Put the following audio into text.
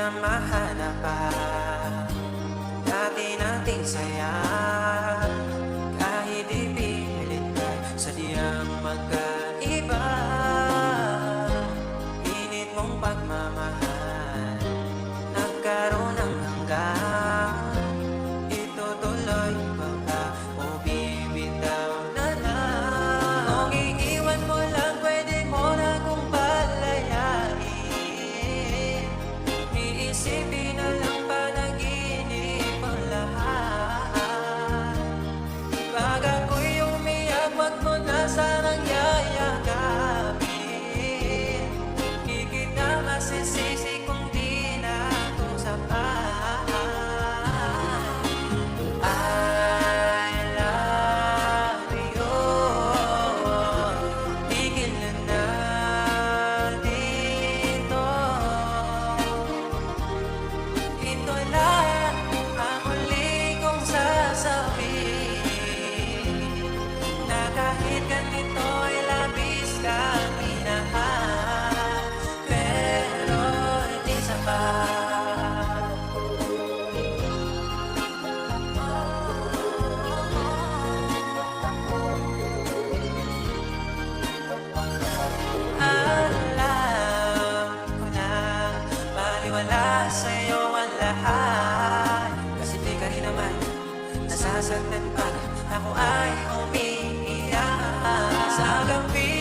na mahanap pa. Dati nating saya, kahit ipilit ka, sadyang magkaiba. Init mong pagmamahal, nagkaroon ng hanggan. Itutuloy pa ba o bibitaw na lang? Kung iiwan mo lang, pwede mo na kong palayain. Iisipin na lang panaginip ang lahat. Pag ako'y umiyak, wag mo na sanang yayakapin. Di kita masisisi kung di na ito sapat. I love you. Tigil na natin to. Ito lang ang huli kong sasabihin, na kahit ganito'y labis kang minahal, pero hindi sapat. Alam ko na baliwala sa'yo ang lahat, kasi di ka rin naman nasasaktan pag ako ay umiiyak. Sa gabi